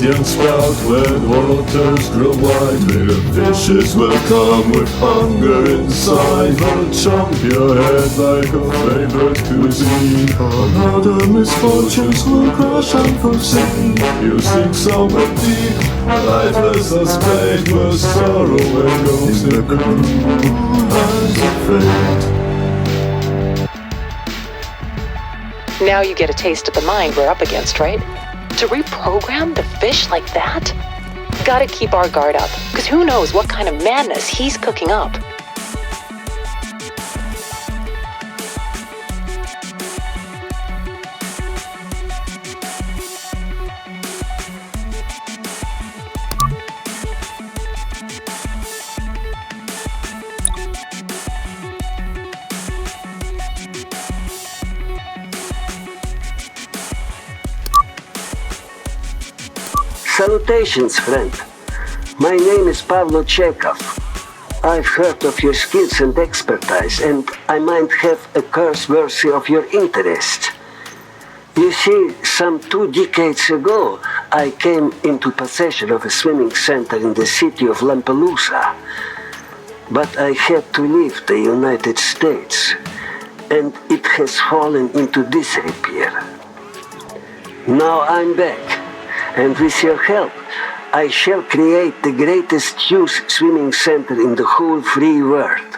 Indian spout when waters grow wide. Where fishes will come with hunger inside. But chomp your head like a favorite cuisine. Another misfortunes will crush unforeseen. You sink somewhere deep, lifeless as fate, where sorrow echoes in the cool hands of fate. Now you get a taste of the mind we're up against, right? To reprogram the fish like that? Gotta keep our guard up, because who knows what kind of madness he's cooking up. Salutations, friend. My name is Pablo. I've heard of your skills and expertise, and I might have a curse worthy of your interest. You see, some 2 decades ago, I came into possession of a swimming center in the city of Lampelusa. But I had to leave the United States, and it has fallen into disrepair. Now I'm back. And with your help, I shall create the greatest youth swimming center in the whole free world.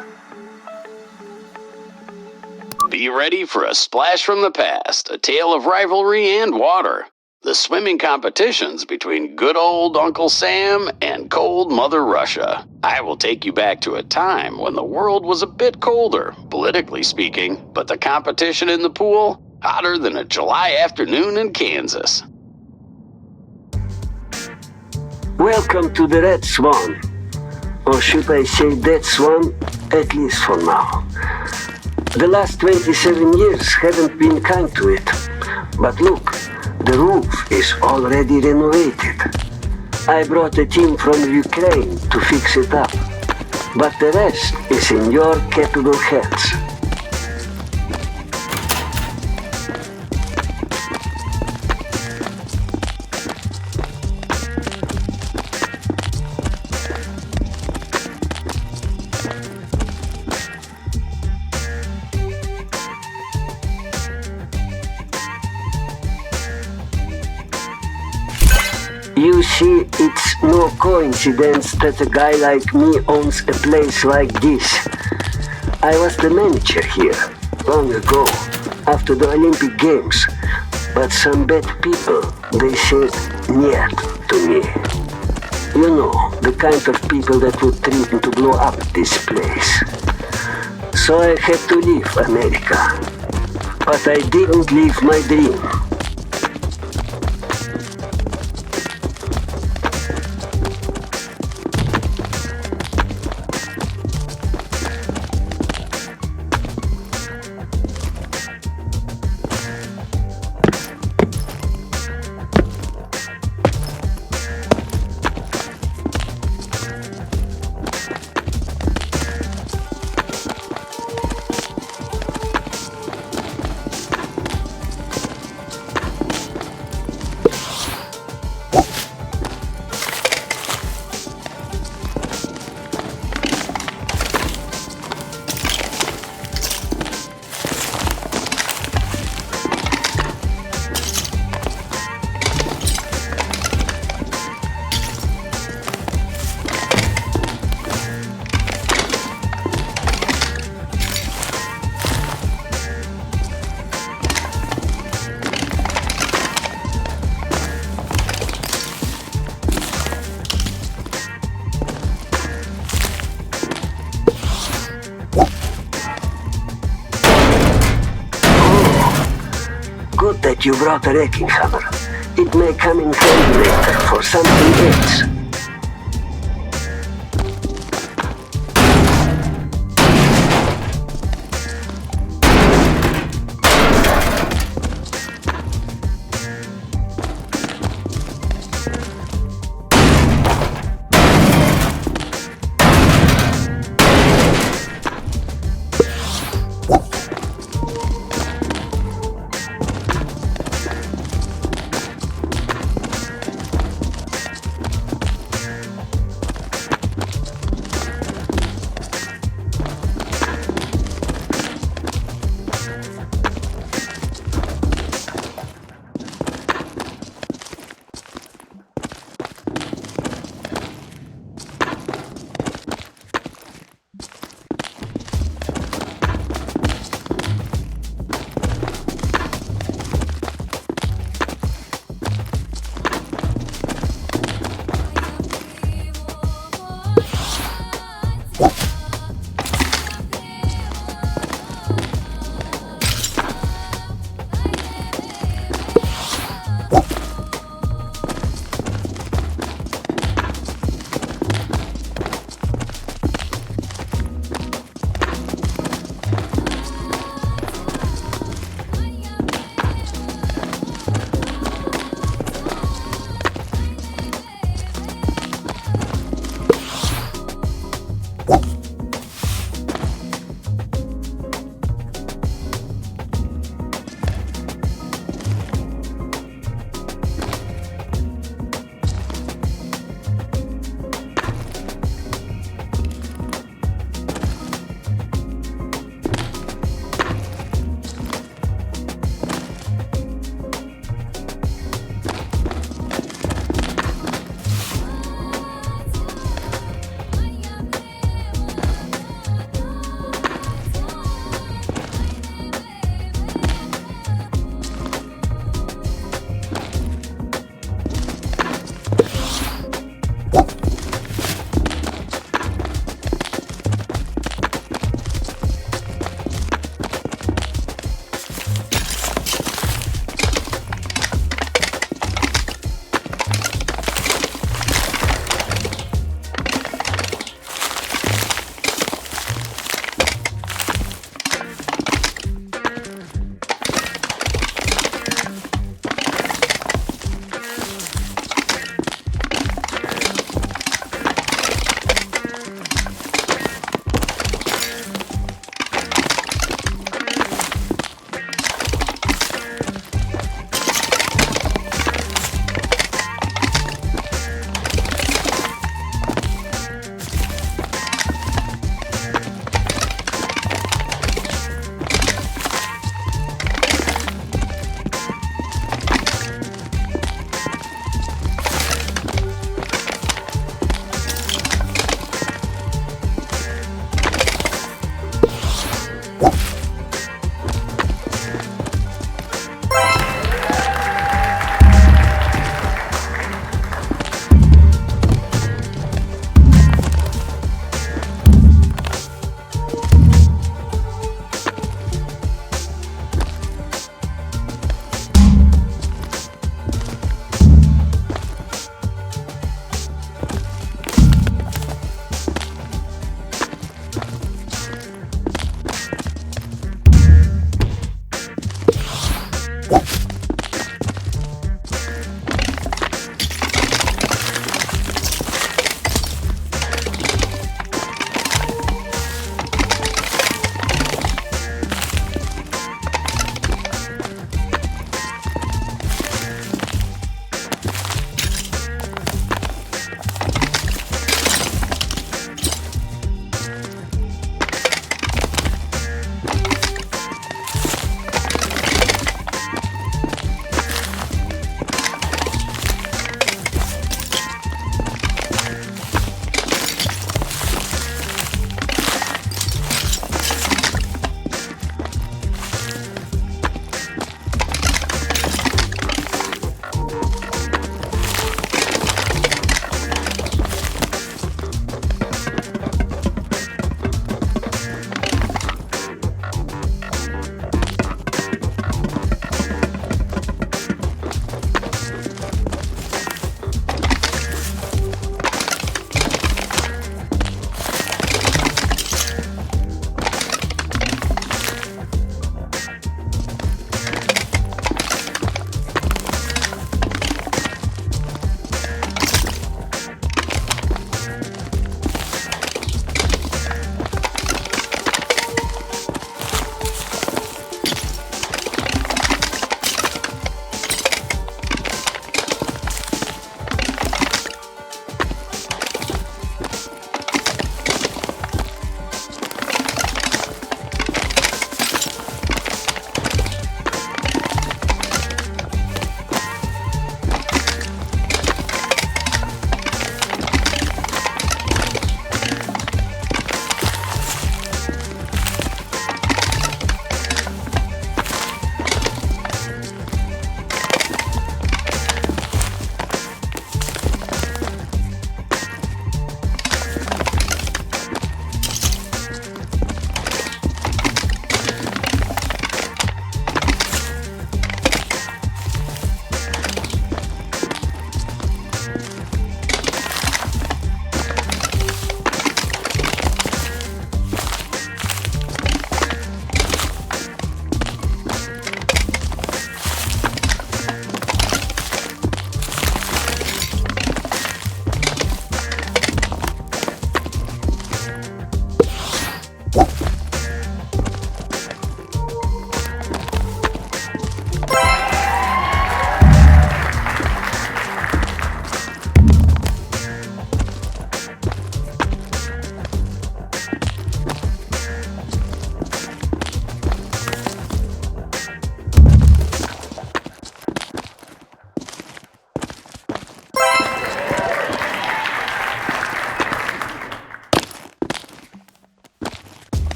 Be ready for a splash from the past, a tale of rivalry and water. The swimming competitions between good old Uncle Sam and cold Mother Russia. I will take you back to a time when the world was a bit colder, politically speaking, but the competition in the pool, hotter than a July afternoon in Kansas. Welcome to the Red Swan, or should I say Dead Swan, at least for now. The last 27 years haven't been kind to it, but look, the roof is already renovated. I brought a team from Ukraine to fix it up, but the rest is in your capable hands. You see, it's no coincidence that a guy like me owns a place like this. I was the manager here, long ago, after the Olympic Games. But some bad people, they said "niet" to me. You know, the kind of people that would threaten to blow up this place. So I had to leave America. But I didn't leave my dream. Good that you brought a wrecking hammer. It may come in handy later for something else.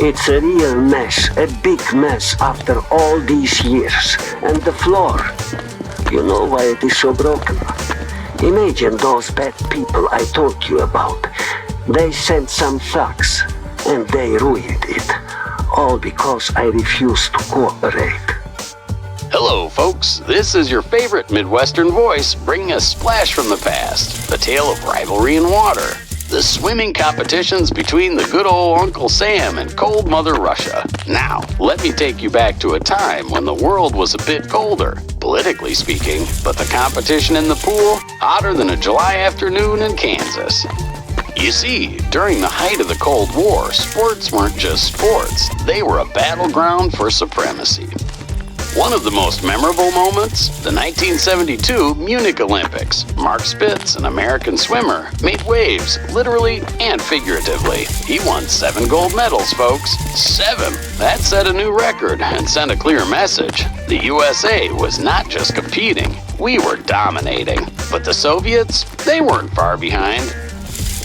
It's a real mess, a big mess after all these years. And the floor, you know why it is so broken? Imagine those bad people I told you about. They sent some thugs, and they ruined it. All because I refused to cooperate. Hello, folks. This is your favorite Midwestern voice bringing a splash from the past, a tale of rivalry and water. The swimming competitions between the good old Uncle Sam and cold Mother Russia. Now, let me take you back to a time when the world was a bit colder, politically speaking, but the competition in the pool hotter than a July afternoon in Kansas. You see, during the height of the Cold War, sports weren't just sports. They were a battleground for supremacy. One of the most memorable moments, the 1972 Munich Olympics. Mark Spitz, an American swimmer, made waves, literally and figuratively. He won 7 gold medals, folks. 7! That set a new record and sent a clear message. The USA was not just competing, we were dominating. But the Soviets, they weren't far behind.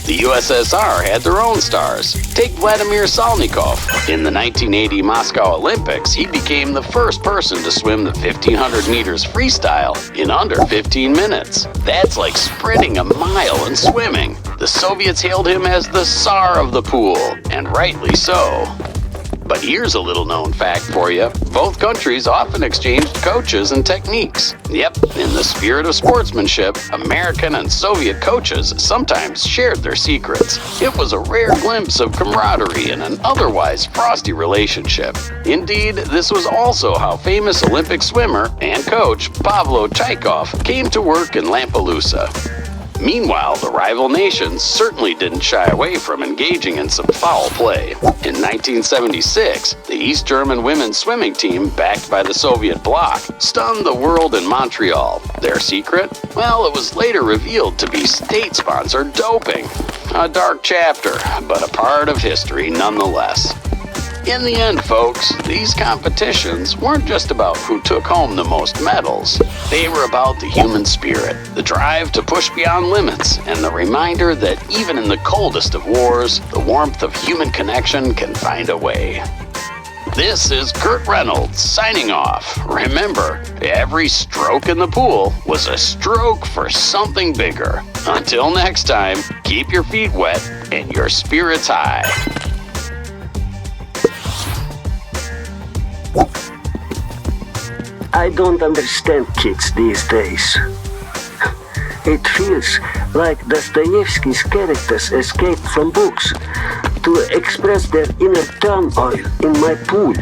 The USSR had their own stars. Take Vladimir Salnikov. In the 1980 Moscow Olympics, he became the first person to swim the 1500 meters freestyle in under 15 minutes. That's like sprinting a mile in swimming. The Soviets hailed him as the Tsar of the pool, and rightly so. But here's a little known fact for you. Both countries often exchanged coaches and techniques. Yep, in the spirit of sportsmanship, American and Soviet coaches sometimes shared their secrets. It was a rare glimpse of camaraderie in an otherwise frosty relationship. Indeed, this was also how famous Olympic swimmer and coach Pablo came to work in Lampedusa. Meanwhile, the rival nations certainly didn't shy away from engaging in some foul play. In 1976, the East German women's swimming team, backed by the Soviet bloc, stunned the world in Montreal. Their secret? Well, it was later revealed to be state-sponsored doping. A dark chapter, but a part of history nonetheless. In the end, folks, these competitions weren't just about who took home the most medals. They were about the human spirit, the drive to push beyond limits, and the reminder that even in the coldest of wars, the warmth of human connection can find a way. This is Kurt Reynolds signing off. Remember, every stroke in the pool was a stroke for something bigger. Until next time, keep your feet wet and your spirits high. I don't understand kids these days. It feels like Dostoevsky's characters escaped from books to express their inner turmoil in my pool.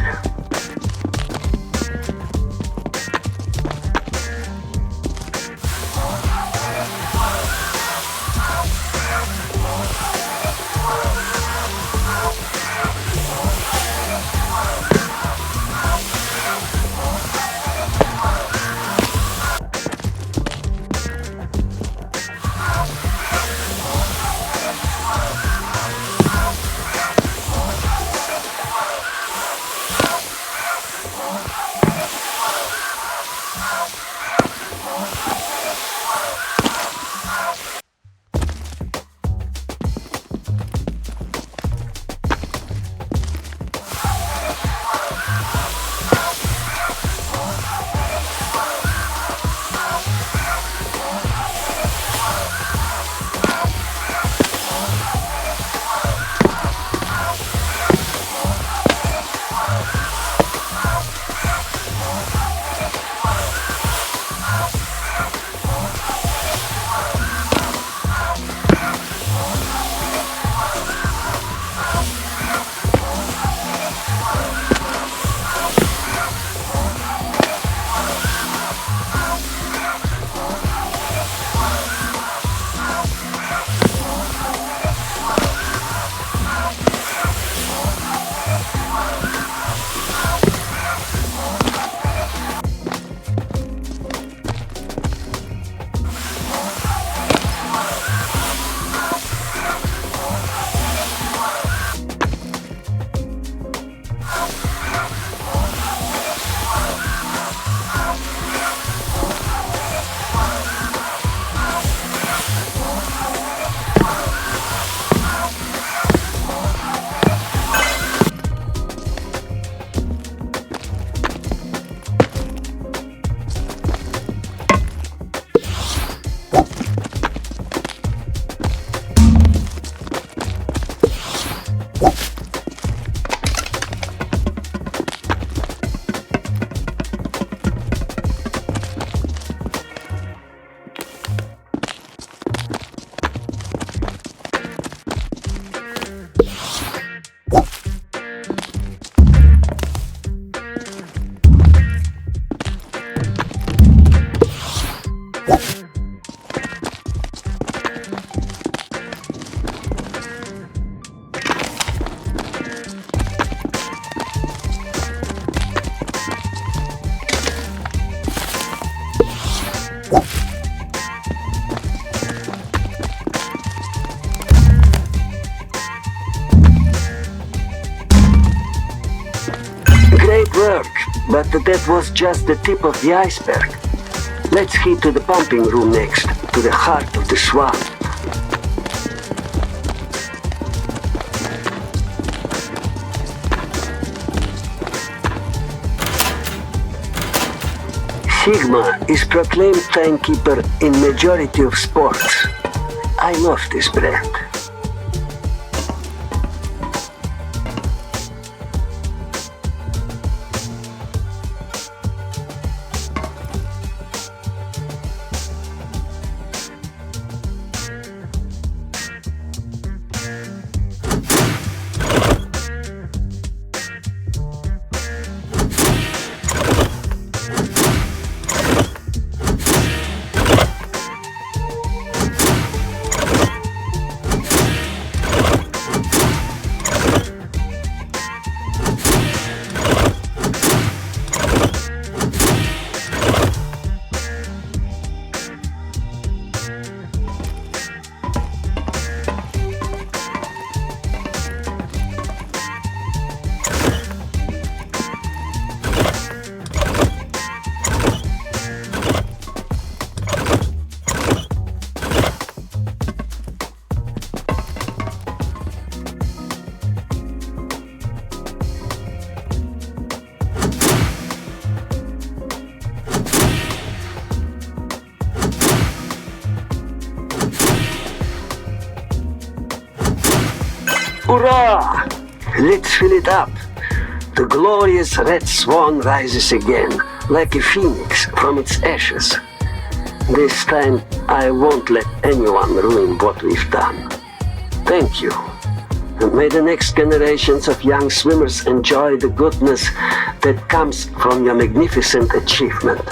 But that was just the tip of the iceberg. Let's head to the pumping room next, to the heart of the Swan. Sigma is proclaimed timekeeper in majority of sports. I love this brand. Hurrah! Let's fill it up. The glorious red swan rises again, like a phoenix from its ashes. This time, I won't let anyone ruin what we've done. Thank you. And may the next generations of young swimmers enjoy the goodness that comes from your magnificent achievement.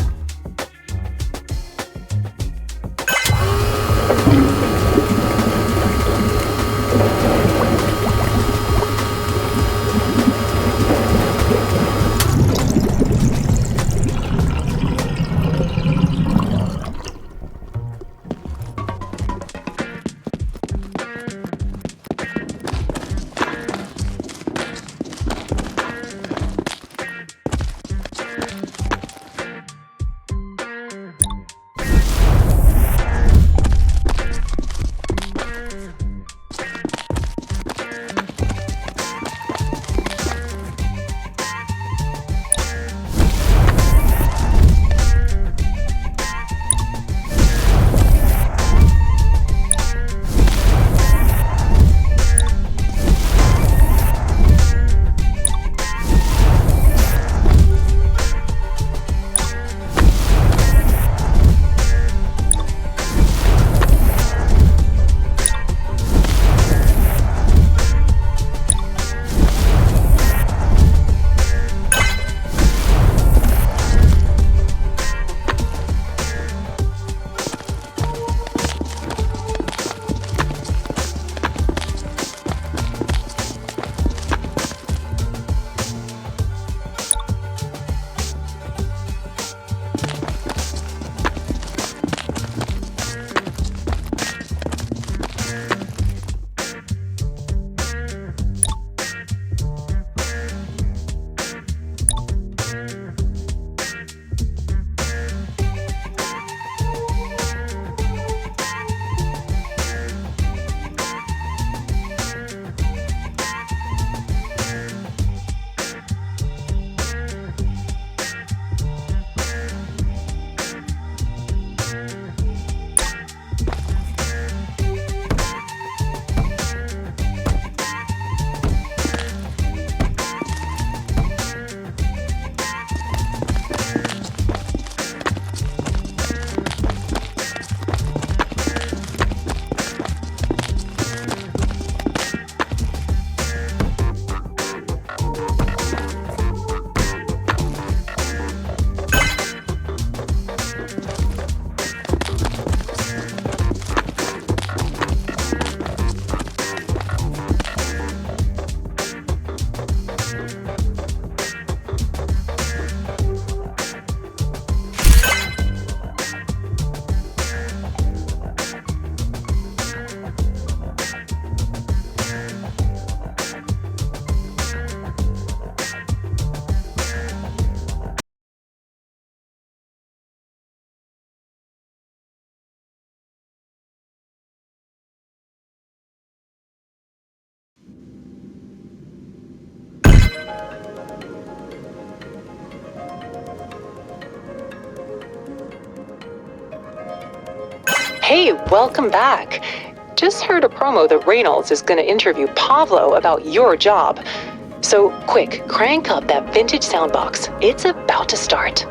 Hey, welcome back. Just heard a promo that Reynolds is going to interview Pablo about your job. So quick, crank up that vintage soundbox. It's about to start.